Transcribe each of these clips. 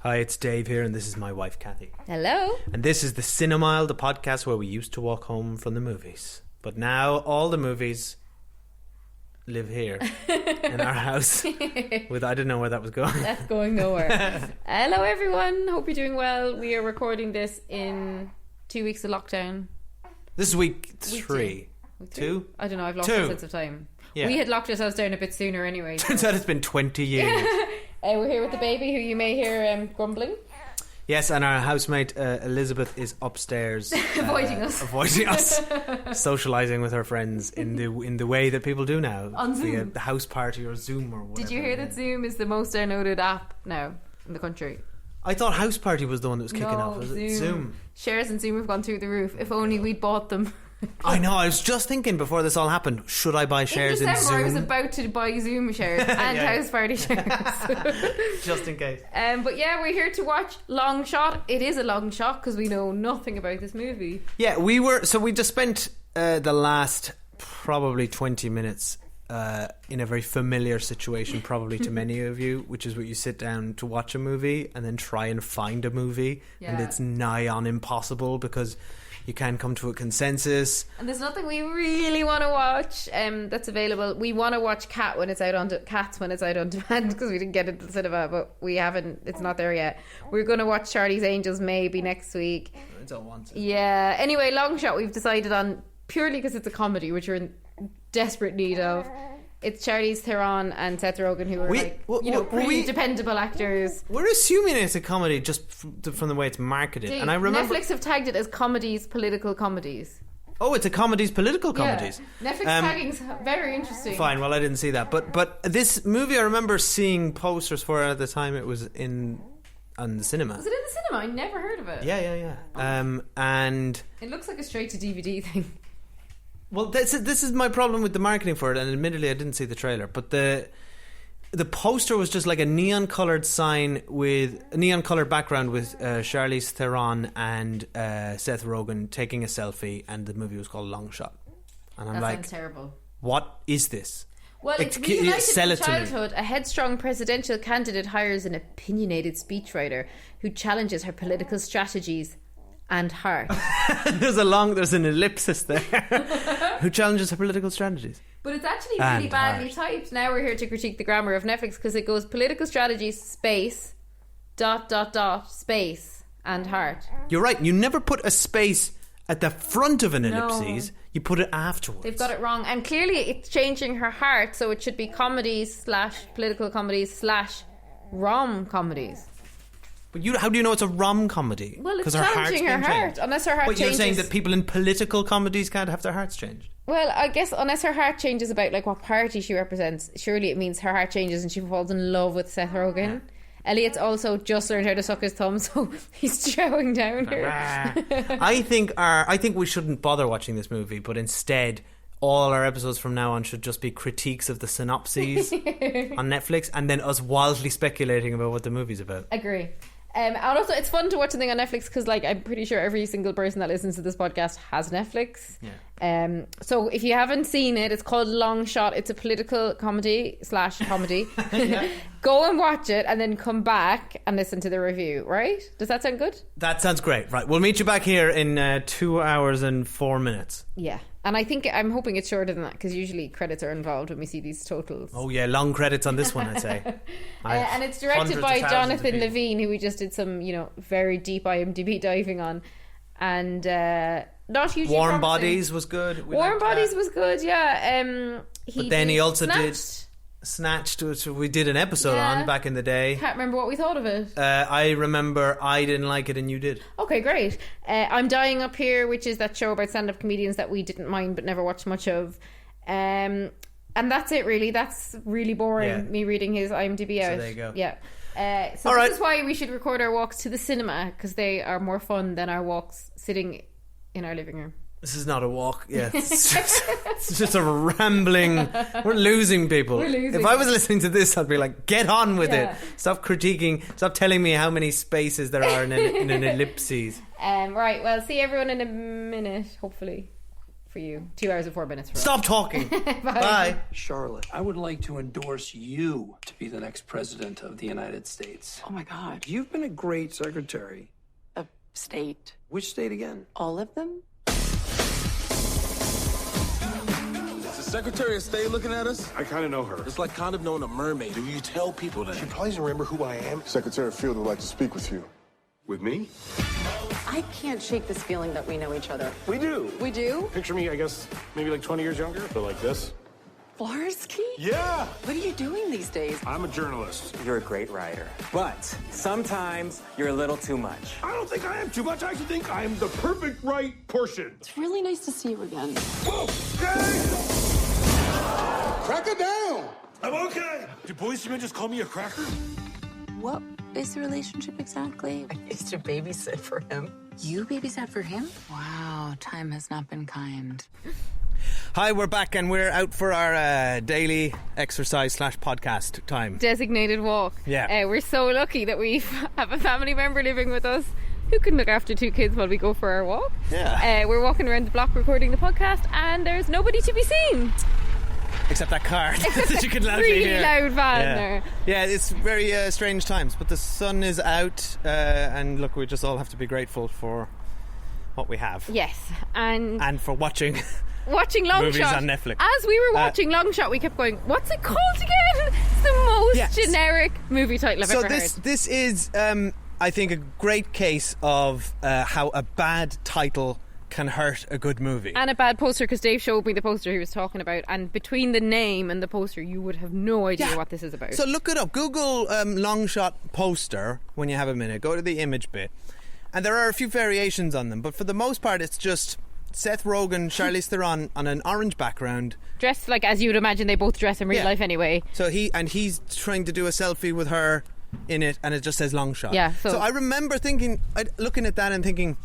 Hi, it's Dave here, and this is my wife, Cathy. Hello. And this is the Cinemile, the podcast where we used to walk home from the movies. But now all the movies live here in our house. With I didn't know where that was going. That's going nowhere. Hello, everyone. Hope you're doing well. We are recording this in 2 weeks of lockdown. This is week three. Two? I don't know. I've lost my sense of time. Yeah. We had locked ourselves down a bit sooner anyway. Turns out it's been 20 years. We're here with the baby, who you may hear grumbling. Yes, and our housemate Elizabeth is upstairs avoiding us, socialising with her friends in the way that people do now, on Zoom, the house party or Zoom or whatever. Did you hear that Zoom is the most downloaded app now in the country? I thought House Party was the one that was kicking off. Was it Zoom? Shares in Zoom have gone through the roof. If only we'd bought them. I know, I was just thinking before this all happened, should I buy shares in Zoom? I was about to buy Zoom shares and House Party shares. Just in case. But yeah, we're here to watch Long Shot. It is a long shot because we know nothing about this movie. Yeah, we just spent the last probably 20 minutes in a very familiar situation probably to many of you, which is where you sit down to watch a movie and then try and find a movie, and it's nigh on impossible because you can't come to a consensus. And there's nothing we really want to watch that's available. We want to watch Cats when it's out on demand because we didn't get it to the cinema, but we haven't. It's not there yet. We're going to watch Charlie's Angels maybe next week. I don't want to. Yeah. Anyway, Long Shot we've decided on purely because it's a comedy, which we're in desperate need of. It's Charlize Theron and Seth Rogen, who are pretty dependable actors. We're assuming it's a comedy just from the way it's marketed. And I remember Netflix have tagged it as comedies, political comedies. Oh, it's a comedies, political comedies. Yeah. Netflix tagging's very interesting. Fine, well, I didn't see that, but this movie, I remember seeing posters for it at the time it was on the cinema. Was it in the cinema? I never heard of it. Yeah. And it looks like a straight to DVD thing. Well, this is my problem with the marketing for it, and admittedly I didn't see the trailer, but the poster was just like a neon coloured sign with a neon coloured background with Charlize Theron and Seth Rogen taking a selfie, and the movie was called Long Shot. And I'm sounds terrible. What is this? Well, it's reunited from childhood. A headstrong presidential candidate hires an opinionated speechwriter who challenges her political strategies and heart. There's an ellipsis there. Who challenges her political strategies. But it's actually really badly typed. Now we're here to critique the grammar of Netflix because it goes political strategies space ... space and heart. You're right. You never put a space at the front of an ellipsis. No. You put it afterwards. They've got it wrong. And clearly it's changing her heart, so it should be comedies / political comedies / rom comedies. But how do you know it's a rom comedy? Well, it's challenging her heart. Unless her heart changes. But you're saying that people in political comedies can't have their hearts changed? Well, I guess unless her heart changes about like what party she represents, surely it means her heart changes and she falls in love with Seth Rogen. Elliot's also just learned how to suck his thumb, so he's chowing down here. I think we shouldn't bother watching this movie, but instead all our episodes from now on should just be critiques of the synopses on Netflix, and then us wildly speculating about what the movie's about. Agree. And also it's fun to watch something on Netflix because like I'm pretty sure every single person that listens to this podcast has Netflix. So if you haven't seen it, it's called Long Shot. It's a political comedy / comedy. Go and watch it and then come back and listen to the review, right? Does that sound good? That sounds great. Right, we'll meet you back here in 2 hours and 4 minutes. Yeah. And I'm hoping it's shorter than that because usually credits are involved when we see these totals. Oh yeah, long credits on this one, I'd say. And it's directed by Jonathan Levine, who we just did some, very deep IMDb diving on. And not hugely Warm promising. Bodies was good. Warm Bodies was good, yeah. But then he also did Snatched, which we did an episode on back in the day. Can't remember what we thought of it. I remember I didn't like it and you did. Okay, great. I'm Dying Up Here, which is that show about stand-up comedians that we didn't mind but never watched much of. And that's it, really. That's really boring, me reading his IMDb out. So there you go. Yeah. So this is why we should record our walks to the cinema, because they are more fun than our walks sitting in our living room. This is not a walk. Yeah, it's just a rambling. We're losing people. If I was listening to this, I'd be like, get on with it. Stop critiquing. Stop telling me how many spaces there are in an ellipses. Right, well, see everyone in a minute, hopefully. for you. 2 hours and 4 minutes for us. Stop talking. Bye. Charlotte, I would like to endorse you to be the next president of the United States. Oh my God. You've been a great secretary. A state. Which state again? All of them? Is the Secretary of State looking at us? I kind of know her. It's like kind of knowing a mermaid. Do you tell people that? She probably doesn't remember who I am. Secretary Field would like to speak with you. With me? I can't shake this feeling that we know each other. We do. We do? Picture me, I guess, maybe like 20 years younger, but like this. Flarsky? Yeah! What are you doing these days? I'm a journalist. You're a great writer, but sometimes you're a little too much. I don't think I am too much. I actually think I am the perfect right portion. It's really nice to see you again. Okay! Crack it down! I'm okay. Did policemen just call me a cracker? What is the relationship exactly? I used to babysit for him. You babysat for him? Wow, time has not been kind. Hi, we're back and we're out for our daily exercise / podcast time. Designated walk. Yeah. We're so lucky that we have a family member living with us who can look after 2 kids while we go for our walk. Yeah. We're walking around the block recording the podcast and there's nobody to be seen. Except that car that you can loudly Really hear. loud van there. Yeah, it's very strange times, but the sun is out and look, we just all have to be grateful for what we have. Yes, and for watching Long movies Shot on Netflix. As we were watching Long Shot, we kept going, what's it called again? It's the most generic movie title I've ever heard. So this is, I think, a great case of how a bad title can hurt a good movie. And a bad poster, because Dave showed me the poster he was talking about, and between the name and the poster you would have no idea what this is about. So look it up. Google Long Shot poster when you have a minute. Go to the image bit. And there are a few variations on them, but for the most part it's just Seth Rogen, Charlize Theron on an orange background. Dressed like as you would imagine they both dress in real life anyway. So he's trying to do a selfie with her in it, and it just says Long Shot. Yeah. So I remember looking at that and thinking,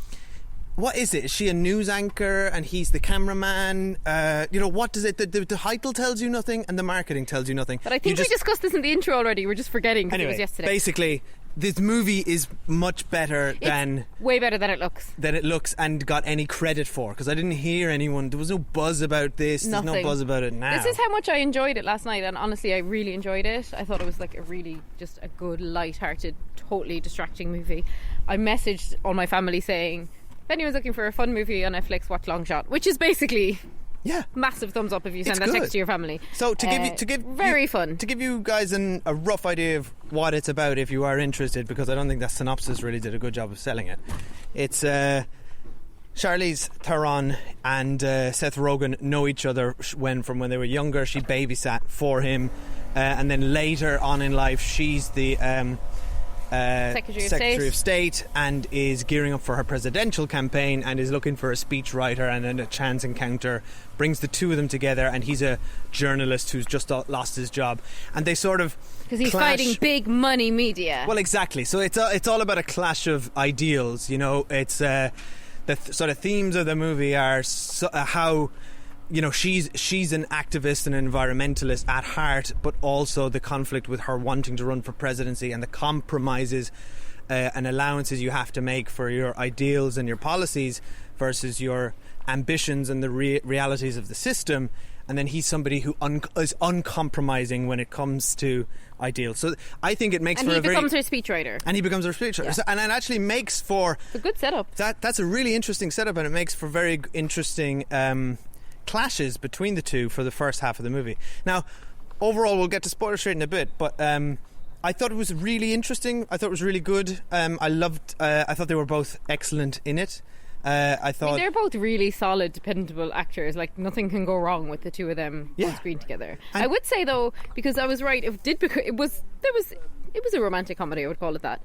what is it? Is she a news anchor and he's the cameraman? What does it... The title tells you nothing and the marketing tells you nothing. But I think we discussed this in the intro already. We're just forgetting because it was yesterday. Basically, this movie is much better than... way better than it looks. Than it looks and got any credit for. Because I didn't hear anyone... There was no buzz about this. Nothing. There's no buzz about it now. This is how much I enjoyed it last night. And honestly, I really enjoyed it. I thought it was like a really just a good, light-hearted, totally distracting movie. I messaged all my family saying... If anyone's looking for a fun movie on Netflix, watch Long Shot, which is basically massive thumbs up if you send that text to your family. So fun. To give you guys a rough idea of what it's about, if you are interested, because I don't think that synopsis really did a good job of selling it. It's Charlize Theron and Seth Rogen know each other from when they were younger. She babysat for him, and then later on in life, she's the Secretary of State and is gearing up for her presidential campaign and is looking for a speechwriter, and then a chance encounter brings the two of them together, and he's a journalist who's just lost his job, and they sort of because he's fighting big money media. Well, exactly. So it's all about a clash of ideals. It's the sort of themes of the movie are how she's an activist and an environmentalist at heart, but also the conflict with her wanting to run for presidency and the compromises and allowances you have to make for your ideals and your policies versus your ambitions and the realities of the system. And then he's somebody who is uncompromising when it comes to ideals. So I think it makes and for a very... And he becomes her speechwriter. And he becomes her speechwriter. Yeah. So, and it actually makes for... It's a good setup. That's a really interesting setup, and it makes for very interesting... clashes between the two for the first half of the movie. Now, overall, we'll get to spoiler straight in a bit, but I thought it was really interesting. I thought it was really good. I thought they were both excellent in it. They're both really solid, dependable actors. Like, nothing can go wrong with the two of them on screen together. And I would say, though, because I was right, it was a romantic comedy, I would call it that.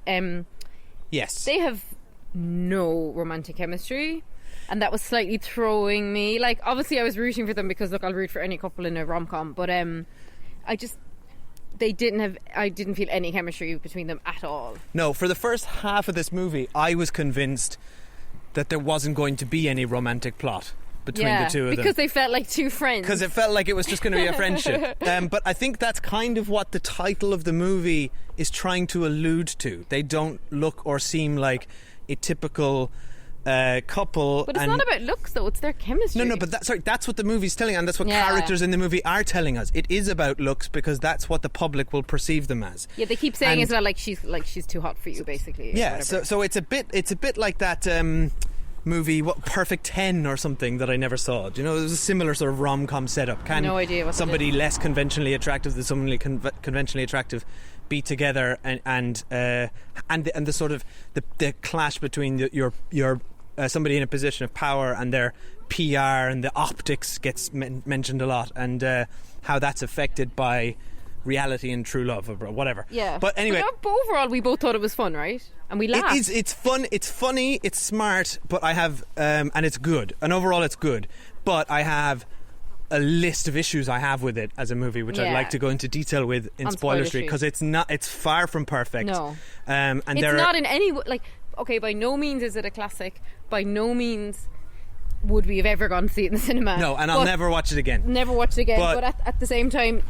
Yes. They have no romantic chemistry. And that was slightly throwing me. Like, obviously I was rooting for them because, look, I'll root for any couple in a rom-com. But I didn't feel any chemistry between them at all. No, for the first half of this movie, I was convinced that there wasn't going to be any romantic plot between the two of them. Because they felt like two friends. Because it felt like it was just going to be a friendship. But I think that's kind of what the title of the movie is trying to allude to. They don't look or seem like a typical... couple. But it's not about looks, though. It's their chemistry. No, but that's what the movie's telling, and that's what characters in the movie are telling us. It is about looks because that's what the public will perceive them as. Yeah, they keep saying as well, like she's too hot for you, basically. Yeah, so it's a bit like that movie, Perfect 10 or something that I never saw. Do you know, it was a similar sort of rom-com setup. No idea what somebody less conventionally attractive than somebody conventionally attractive be together and the sort of the clash between your somebody in a position of power and their PR and the optics gets mentioned a lot, and how that's affected by reality and true love or whatever. Yeah. But anyway, but overall we both thought it was fun, right? And we laughed. It's fun, it's funny, it's smart, but I have and it's good. And overall it's good. But I have a list of issues I have with it as a movie, which I'd like to go into detail with in Spoiler Street, because it's far from perfect. No. And it's not in any okay, by no means is it a classic. By no means would we have ever gone to see it in the cinema. No, and I'll never watch it again. Never watch it again. But at the same time,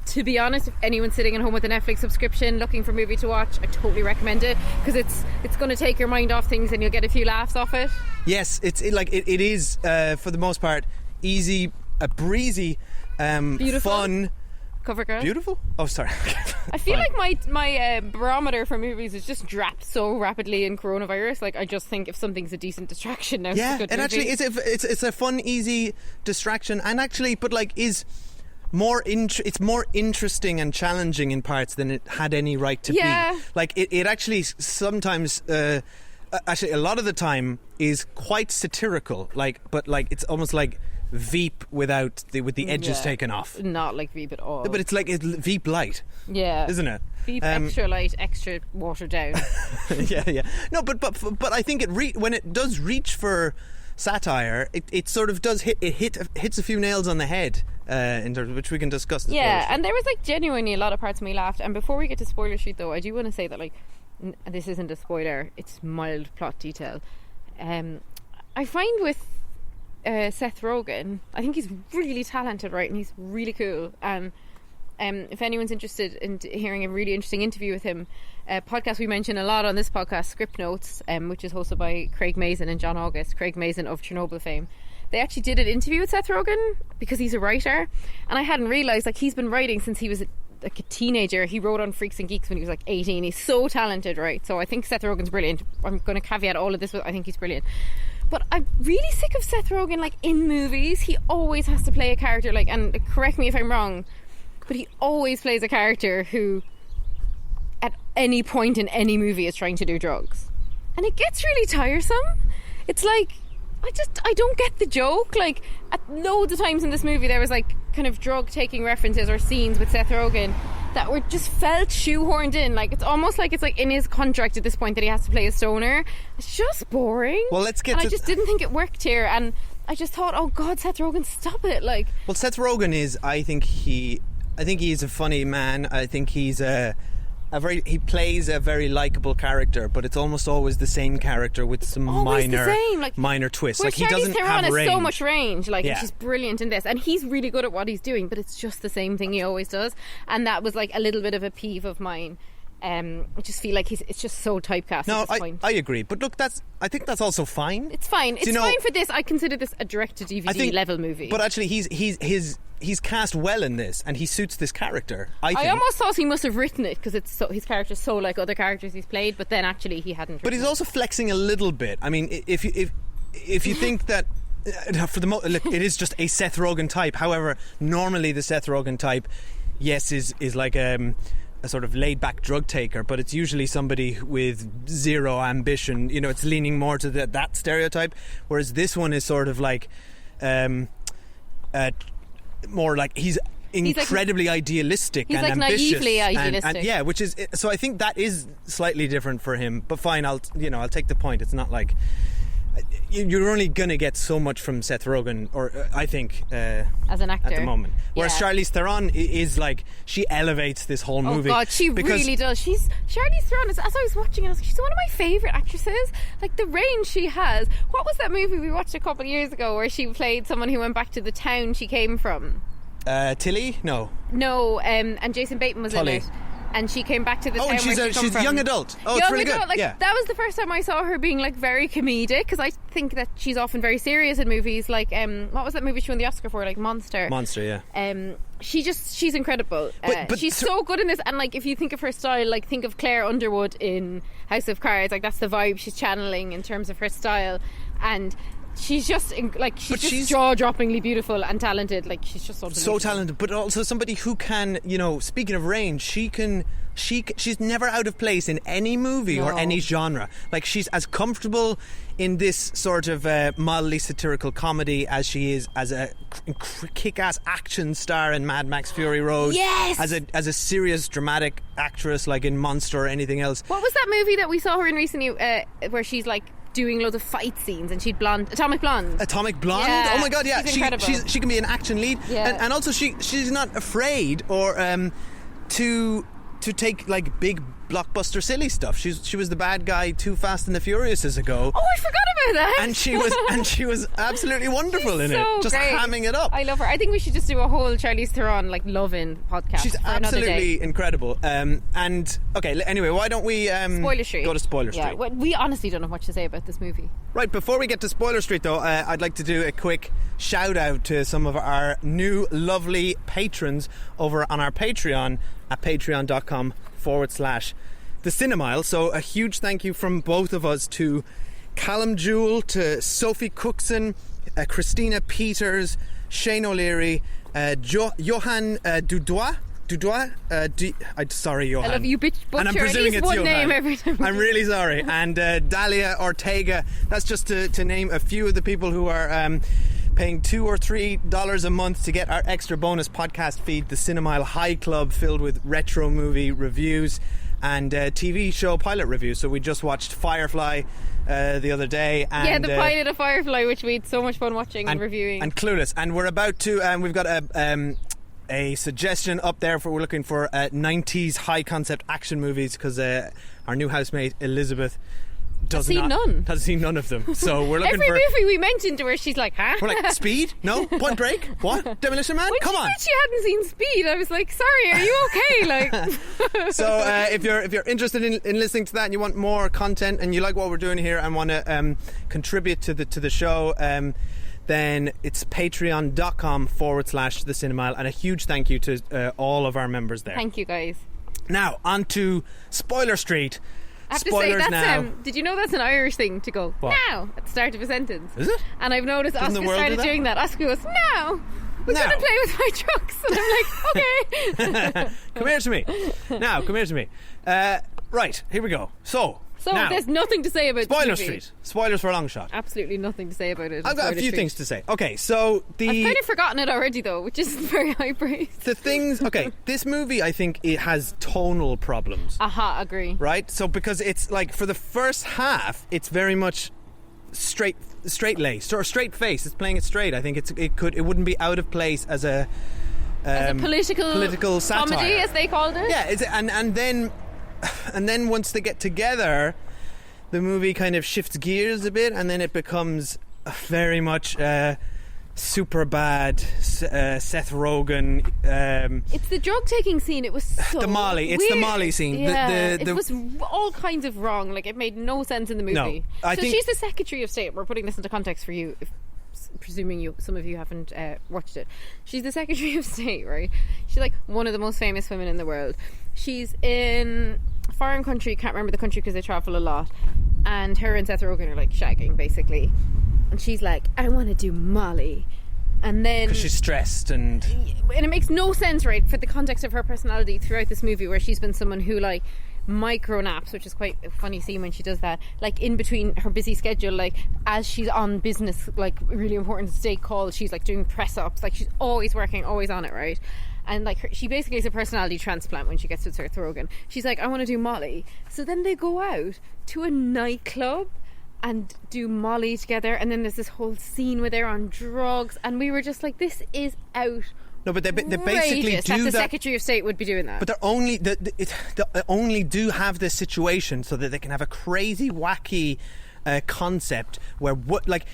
to be honest, if anyone's sitting at home with a Netflix subscription looking for a movie to watch, I totally recommend it, because it's going to take your mind off things and you'll get a few laughs off it. Yes, it is for the most part easy, breezy, beautiful. Fun. Cover girl. Beautiful? Oh, sorry. I feel like my barometer for movies has just dropped so rapidly in coronavirus. Like, I just think if something's a decent distraction now, it's a good movie. Actually it's a fun, easy distraction, and actually, but like is more it's more interesting and challenging in parts than it had any right to be. Like it actually sometimes actually a lot of the time is quite satirical, but it's almost like Veep with the edges taken off. Not like Veep at all. But it's like Veep light. Yeah. Isn't it? Veep extra light, extra watered down. yeah. No, but I think when it does reach for satire, it sort of does hits a few nails on the head, in terms of which we can discuss. And there was like genuinely a lot of parts of me laughed. And before we get to Spoiler Street, though, I do want to say that this isn't a spoiler; it's mild plot detail. I find with Seth Rogen, I think he's really talented, right, and he's really cool. If anyone's interested in hearing a really interesting interview with him, a podcast we mention a lot on this podcast, Script Notes, which is hosted by Craig Mazin and John August. Craig Mazin of Chernobyl fame. They actually did an interview with Seth Rogen because he's a writer, and I hadn't realised he's been writing since he was a teenager. He wrote on Freaks and Geeks when he was 18. He's so talented, right? So I think Seth Rogen's brilliant. I'm going to caveat all of this with I think he's brilliant. But I'm really sick of Seth Rogen, in movies. He always has to play a character, and correct me if I'm wrong, but he always plays a character who, at any point in any movie, is trying to do drugs. And it gets really tiresome. It's I don't get the joke. At loads of times in this movie, there was, kind of drug-taking references or scenes with Seth Rogen that were just felt shoehorned in. It's almost like it's in his contract at this point that he has to play a stoner. It's just boring. Well, let's get I just didn't think it worked here, and I just thought, oh God, Seth Rogen, stop it! Well, Seth Rogen is. I think he's a funny man. I think he's he plays a very likable character, but it's almost always the same character with some minor twists. He doesn't have range. Has so much range. And she's brilliant in this, and he's really good at what he's doing. But it's just the same thing he always does, and that was a little bit of a peeve of mine. I just feel like it's just so typecast at this point. I agree, but look, I think that's also fine. It's fine. It's fine for this. I consider this a direct-to-DVD level movie. But actually, he's cast well in this, and he suits this character. I almost thought he must have written it because his character's so like other characters he's played, but then actually he hadn't. But he's also flexing a little bit. I mean, if you think that. It is just a Seth Rogen type. However, normally the Seth Rogen type, yes, is like a sort of laid-back drug taker, but it's usually somebody with zero ambition. It's leaning more to that stereotype, whereas this one is sort of more like he's incredibly idealistic and ambitious. He's naively idealistic. And which is, so I think that is slightly different for him, but fine, I'll take the point. It's not like you're only going to get so much from Seth Rogen, or I think as an actor at the moment. Whereas Charlize Theron is she elevates this whole movie. Oh God, she really does. Charlize Theron. As I was watching it, she's one of my favourite actresses. The range she has. What was that movie we watched a couple of years ago where she played someone who went back to the town she came from? Tilly? No, and Jason Bateman was Tully. in it. and she came back to the town and where she's a young adult. Oh, young it's really adult, good. like, yeah. that was the first time I saw her being like very comedic, because I think that she's often very serious in movies. Like, what was that movie she won the Oscar for? Like Monster. Yeah. She's incredible. But She's so good in this, and like if you think of her style, like think of Claire Underwood in House of Cards. Like that's the vibe she's channeling in terms of her style, and she's just she's jaw-droppingly beautiful and talented. Like she's just so talented, but also somebody who can, speaking of range, she's never out of place in any movie or any genre. Like she's as comfortable in this sort of mildly satirical comedy as she is as a kick-ass action star in Mad Max Fury Road. Yes! As a serious dramatic actress like in Monster or anything else. What was that movie that we saw her in recently where she's like doing loads of fight scenes and she'd blonde? Atomic Blonde. Yeah, oh my god, yeah. She's incredible. She can be an action lead. Yeah. And also she's not afraid or to take like big blockbuster silly stuff. She was the bad guy Too Fast and the Furious ago. Oh, I forgot about that. And she was absolutely wonderful in so it. Just great. hamming it up. I love her. I think we should just do a whole Charlize Theron like loving podcast. She's for another day. absolutely incredible. And okay, anyway, why don't we Spoiler Street. Go to Spoiler Street? Yeah, well, we honestly don't have much to say about this movie. Right, before we get to Spoiler Street though, I'd like to do a quick shout out to some of our new lovely patrons over on our Patreon at patreon.com/The Cinemile. So a huge thank you from both of us to Callum Jewell, to Sophie Cookson, Christina Peters, Shane O'Leary, Johan Dudois. Sorry, Johan. I love you, bitch. And I'm butcher presuming at it's least one Johan. name every time. I'm really sorry. And Dalia Ortega. That's just to name a few of the people who are paying $2 or $3 a month to get our extra bonus podcast feed, the Cinemile High Club, filled with retro movie reviews and TV show pilot reviews. So we just watched Firefly the other day. And, the pilot of Firefly, which we had so much fun watching and reviewing. And Clueless. And we're about to... we've got a suggestion up there we're looking for 90s high concept action movies, because our new housemate Elizabeth hasn't seen none of them. So we're looking every for movie we mentioned to her, she's like, huh? We're like, Speed? No? Point Break? What? Demolition Man? When Come on. She hadn't seen Speed. I was like, sorry, are you okay? Like, so if you're interested in listening to that and you want more content and you like what we're doing here and want to contribute to the show, then it's patreon.com/The Cinemile, and a huge thank you to all of our members there. Thank you, guys. Now on to Spoiler Street. I have Spoilers to say, now. did you know that's an Irish thing to go What? now at the start of a sentence? Is it? And I've noticed Doesn't the Oscar world do started that? doing that. Oscar goes, now we're Now. going to play with my trucks. And I'm like, okay. Come here to me. Now, come here to me. Right, here we go. So now, there's nothing to say about Spoiler this movie. Street. Spoilers for a long shot. Absolutely nothing to say about it. I've got a few things to say. Okay, so I've kind of forgotten it already, though, which is very high praise. the things. Okay, this movie, I think it has tonal problems. Aha, agree. Right? So because it's like for the first half, it's very much straight laced or straight face. It's playing it straight. I think it wouldn't be out of place as a political satire, comedy, as they called it. Yeah, and then once they get together, the movie kind of shifts gears a bit, and then it becomes very much super bad Seth Rogen. It's the drug taking scene. It was so the Molly. It's weird. the Molly scene. Yeah, it was all kinds of wrong. Like, it made no sense in the movie. No, I think she's the Secretary of State. We're putting this into context for you, presuming some of you haven't watched it. She's the Secretary of State, right? She's like one of the most famous women in the world. She's in a foreign country, can't remember the country because they travel a lot, and her and Seth Rogen are like shagging basically, and she's like, I want to do Molly. And then because she's stressed and it makes no sense, right, for the context of her personality throughout this movie, where she's been someone who like micro naps, which is quite a funny scene when she does that, like in between her busy schedule, like as she's on business, like really important state calls, she's like doing press ups, like she's always working, always on it, right? And like she basically is a personality transplant when she gets with Seth Rogen. She's like, I want to do Molly. So then they go out to a nightclub and do Molly together, and then there's this whole scene where they're on drugs, and we were just like, this is out. No, but they basically do that. The that. Secretary of State would be doing that. But they only do have this situation so that they can have a crazy, wacky concept where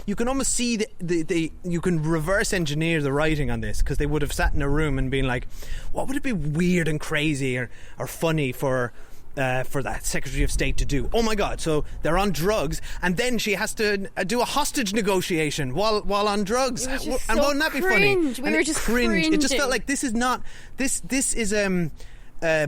you can almost see the you can reverse engineer the writing on this, because they would have sat in a room and been like, what would it be weird and crazy or funny for that Secretary of State to do? Oh my God, so they're on drugs and then she has to do a hostage negotiation while on drugs. And won't that be funny? We were just cringing. It just felt like this is not this is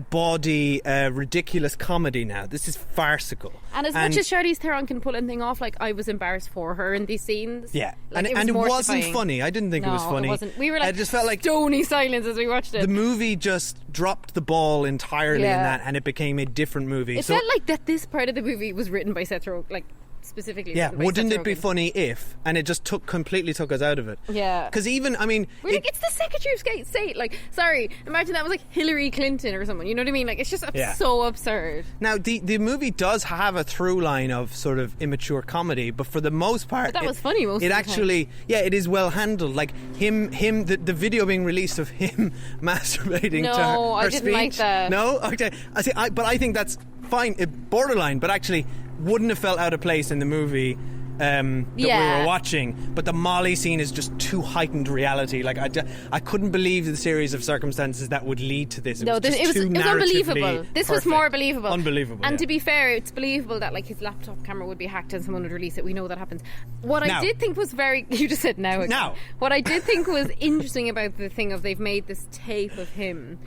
bawdy, ridiculous comedy now. This is farcical. And as much as Charlize Theron can pull anything off, like, I was embarrassed for her in these scenes. Yeah, like, and it wasn't funny. I didn't think it was funny. It wasn't. We were like, it just felt like stony silence as we watched it. The movie just dropped the ball entirely in that, and it became a different movie. It felt like that this part of the movie was written by Seth Rogen, like, specifically. Yeah, wouldn't Seth it be Rogen. funny if? And it just completely took us out of it. Yeah. Because even, I mean... We're like, it's the Secretary of State. Like, sorry, imagine that was like Hillary Clinton or someone. You know what I mean? Like, it's just so absurd. Now, the movie does have a through line of sort of immature comedy, but for the most part... But that was funny most of the time. Yeah, it is well handled. Like, the video being released of him masturbating to her I didn't speech. like that. No? Okay. But I think that's fine. Borderline, but actually wouldn't have felt out of place in the movie that we were watching. But the Molly scene is just too heightened reality. Like, I couldn't believe the series of circumstances that would lead to this. It was unbelievable. This was more believable. Unbelievable. And to be fair, it's believable that, like, his laptop camera would be hacked and someone would release it. We know that happens. I did think was you just said now again. Now. What I did think was interesting about the thing of they've made this tape of him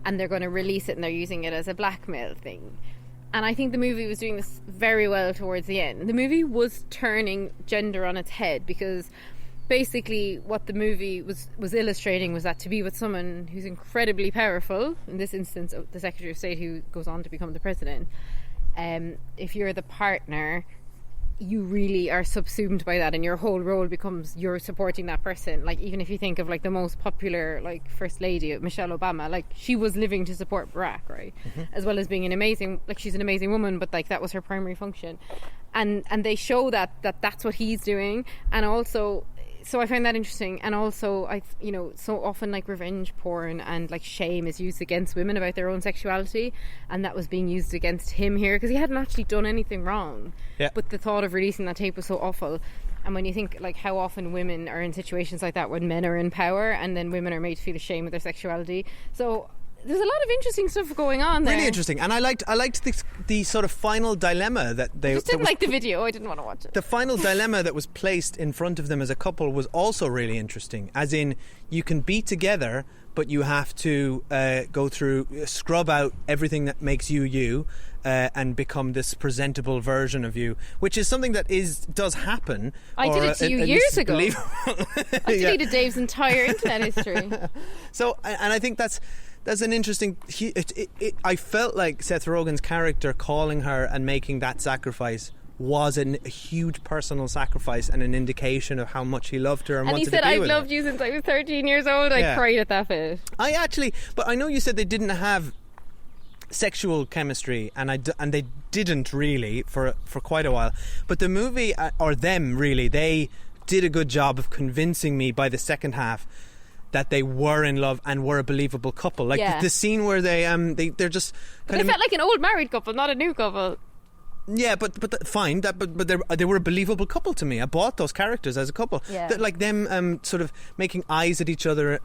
and they're going to release it and they're using it as a blackmail thing. And I think the movie was doing this very well towards the end. The movie was turning gender on its head, because basically what the movie was illustrating was that to be with someone who's incredibly powerful, in this instance the Secretary of State who goes on to become the president, if you're the partner, you really are subsumed by that, and your whole role becomes you're supporting that person. Like, even if you think of, like, the most popular, like, First Lady, Michelle Obama, like, she was living to support Barack, right? As well as being she's an amazing woman, but, like, that was her primary function. And they show that's what he's doing. And also, so I find that interesting. And also, so often, like, revenge porn and, like, shame is used against women about their own sexuality, and that was being used against him here because he hadn't actually done anything wrong. Yeah. But the thought of releasing that tape was so awful. And when you think, like, how often women are in situations like that when men are in power, and then women are made to feel ashamed of their sexuality. So there's a lot of interesting stuff going on there. Really interesting. And I liked the sort of final dilemma that they... I just didn't like the video. I didn't want to watch it. The final dilemma that was placed in front of them as a couple was also really interesting. As in, you can be together, but you have to scrub out everything that makes you, and become this presentable version of you, which is something that does happen. I did it to you years ago. I deleted Dave's entire internet history. So, and I think that's an interesting... I felt like Seth Rogen's character calling her and making that sacrifice was a huge personal sacrifice and an indication of how much he loved her and wanted to be with her. And he said, I've loved you since I was 13 years old. I cried at that bit. But I know you said they didn't have sexual chemistry, and they didn't really for quite a while. But the movie, or them really, they did a good job of convincing me by the second half that they were in love and were a believable couple. Like the scene where they're just kind of... They felt like an old married couple, not a new couple. Yeah, but fine. But they were a believable couple to me. I bought those characters as a couple. Yeah. Like them sort of making eyes at each other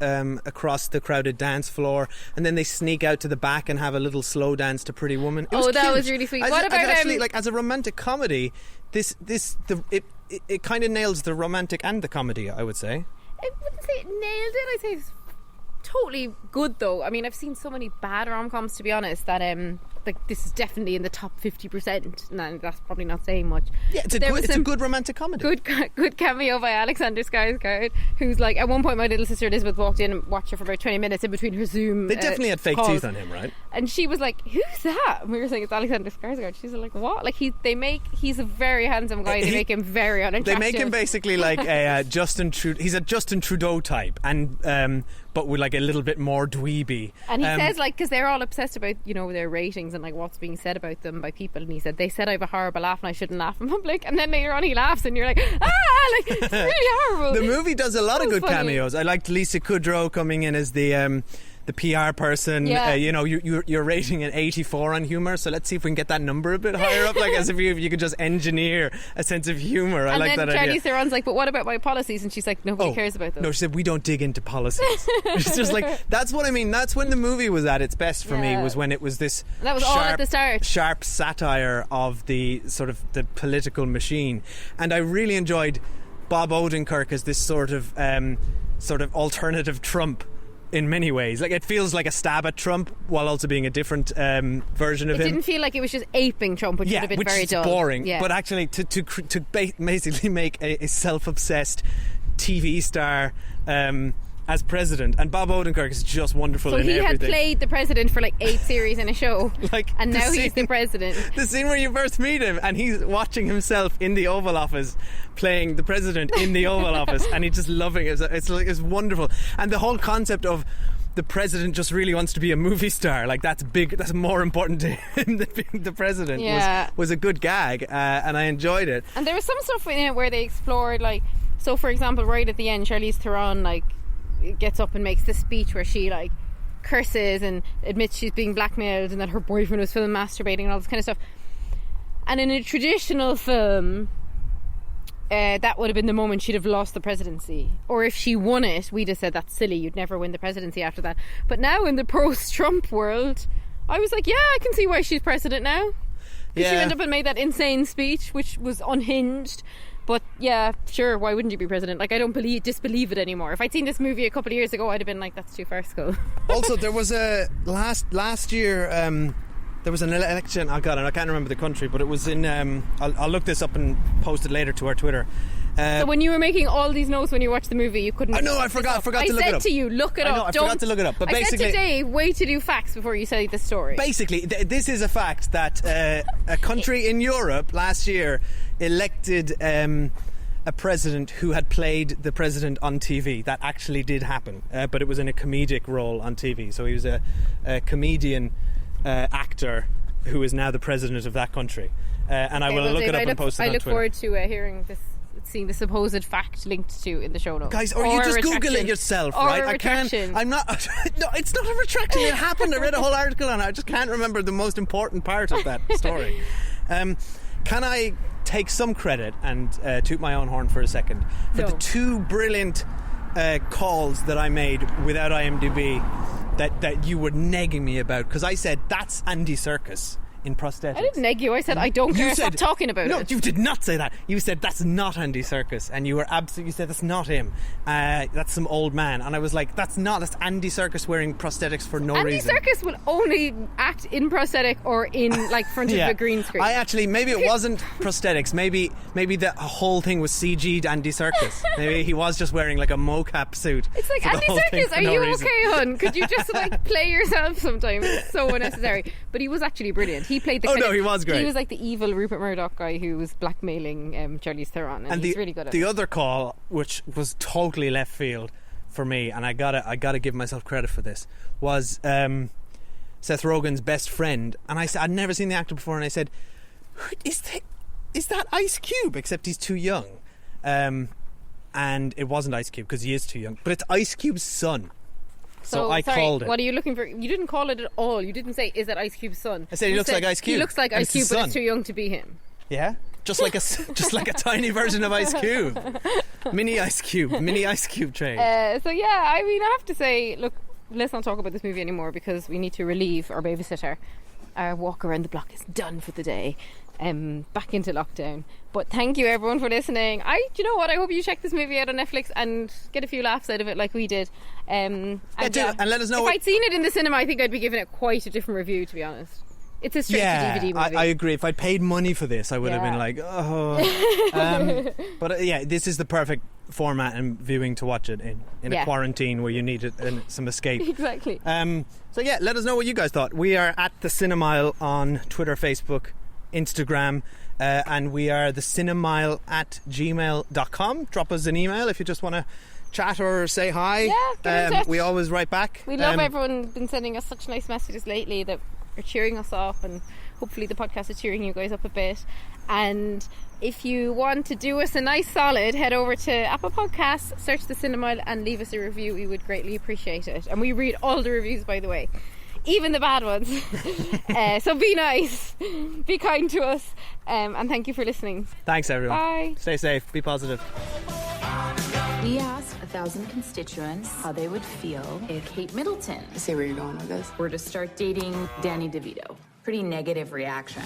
across the crowded dance floor, and then they sneak out to the back and have a little slow dance to Pretty Woman. That was really sweet. What about actually, like, as a romantic comedy, it kind of nails the romantic and the comedy, I would say. I wouldn't say it nailed it. I'd say it's totally good, though. I mean, I've seen so many bad rom-coms, to be honest, that like, this is definitely in the top 50%. No, that's probably not saying much. Yeah, it's a good romantic comedy. Good cameo by Alexander Skarsgård, who's like, at one point my little sister Elizabeth walked in and watched her for about 20 minutes in between her Zoom. They definitely had fake calls. teeth on him, right? And she was like, "Who's that?" And we were saying it's Alexander Skarsgård. She's like, "What?" Like, he's a very handsome guy. They make him very unattractive. They make him basically like a Justin Trudeau. He's a Justin Trudeau type, and but with like a little bit more dweeby. And he says, like, because they're all obsessed about, their ratings and like what's being said about them by people, and he said they said I have a horrible laugh and I shouldn't laugh in public, and then later on he laughs and you're like, like, it's really horrible. The movie does a lot of good cameos. I liked Lisa Kudrow coming in as the the PR person. Yeah. You're rating an 84 on humour, so let's see if we can get that number a bit higher up. Like as if you could just engineer a sense of humour. I like that idea. And then Charlize Theron's like, but what about my policies? And she's like, nobody cares about those. No, she said, we don't dig into policies. It's just like, that's what I mean. That's when the movie was at its best for me, was when it was this that was all at the start. Sharp satire of the sort of the political machine. And I really enjoyed Bob Odenkirk as this sort of alternative Trump in many ways. Like, it feels like a stab at Trump while also being a different version of him. It didn't feel like it was just aping Trump, which would have been very dull. Boring. Yeah. But actually to basically make a self-obsessed TV star as president, and Bob Odenkirk is just wonderful in everything. So he had played the president for like 8 series in a show, and now he's the president. The scene where you first meet him and he's watching himself in the Oval Office playing the president in the Oval Office, and he's just loving it. It's wonderful. And the whole concept of the president just really wants to be a movie star, like that's more important to him than being the president, was a good gag, and I enjoyed it. And there was some stuff in it where they explored, like, so for example, right at the end, Charlize Theron gets up and makes this speech where she curses and admits she's being blackmailed and that her boyfriend was filmed masturbating and all this kind of stuff. And in a traditional film, that would have been the moment she'd have lost the presidency. Or if she won it, we'd have said that's silly, you'd never win the presidency after that. But now in the post-Trump world, I was like, yeah, I can see why she's president now. Yeah. She went up and made that insane speech, which was unhinged. But yeah, sure, why wouldn't you be president? Like, I don't disbelieve it anymore. If I'd seen this movie a couple of years ago, I'd have been like, that's too farcical. Also, there was last year, there was an election. Oh God, I can't remember the country, but it was in. I'll look this up and post it later to our Twitter. So when you were making all these notes when you watched the movie, you couldn't. No, I forgot to look it up. I said to you, look it up. I forgot to look it up. But basically, I said today, wait to do facts before you say the story. Basically, this is a fact that a country in Europe last year elected a president who had played the president on TV. That actually did happen, but it was in a comedic role on TV. So he was a comedian actor who is now the president of that country. And I will look it up and post it on Twitter. I look forward to seeing the supposed fact linked to in the show notes. Guys, or you just Google it yourself, right? I can't. I'm not. No, it's not a retraction. It happened. I read a whole article on it. I just can't remember the most important part of that story. Can I take some credit and toot my own horn for a second for the 2 brilliant calls that I made without IMDb that you were negging me about? Because I said that's Andy Serkis in prosthetics. I didn't neg you. I said I don't care. Stop talking about it. No, you did not say that. You said that's not Andy Serkis, and you were absolutely. You said that's not him. That's some old man, and I was like, that's Andy Serkis wearing prosthetics for no reason. Andy Serkis will only act in prosthetic or in front of a green screen. Maybe it wasn't prosthetics. Maybe the whole thing was CG'd Andy Serkis. Maybe he was just wearing like a mocap suit. It's like, Andy Serkis, are you okay, hon? Could you just play yourself sometimes? It's so unnecessary. But he was actually brilliant. He played the. He was great. He was like the evil Rupert Murdoch guy who was blackmailing Charlize Theron, and he's really good at it. The other call, which was totally left field for me, and I gotta give myself credit for this, was Seth Rogen's best friend, and I said I'd never seen the actor before, and I said, "Is that Ice Cube?" Except he's too young, and it wasn't Ice Cube because he is too young, but it's Ice Cube's son. So I called it. What are you looking for? You didn't call it at all. You didn't say, is it Ice Cube's son? I said he looks like Ice Cube. He looks like Ice Cube, but it's too young to be him. Yeah? Just like a tiny version of Ice Cube. Mini Ice Cube trade. So yeah, I mean, I have to say, look, let's not talk about this movie anymore because we need to relieve our babysitter. Our walk around the block is done for the day. Back into lockdown. But thank you everyone for listening. You know what, I hope you check this movie out on Netflix and get a few laughs out of it like we did. And let us know. If I'd seen it in the cinema, I think I'd be giving it quite a different review, to be honest. It's a straight to DVD movie. I agree. If I'd paid money for this, I would have been like, oh. But this is the perfect format and viewing to watch it in a quarantine where you need some escape. Exactly. So yeah, let us know what you guys thought. We are at the Cinemile on Twitter, Facebook, Instagram, and we are the cinemile@gmail.com. Drop us an email if you just want to chat or say hi. Yeah, get in touch. We always write back. We love everyone been sending us such nice messages lately that are cheering us up, and hopefully the podcast is cheering you guys up a bit. And if you want to do us a nice solid, head over to Apple Podcasts, search The Cinemile, and leave us a review. We would greatly appreciate it. And we read all the reviews, by the way, even the bad ones. So be nice, be kind to us, and thank you for listening. Thanks, everyone. Bye. Stay safe. Be positive. We asked 1,000 constituents how they would feel if Kate Middleton I see where you're going with this. were to start dating Danny DeVito. Pretty negative reaction.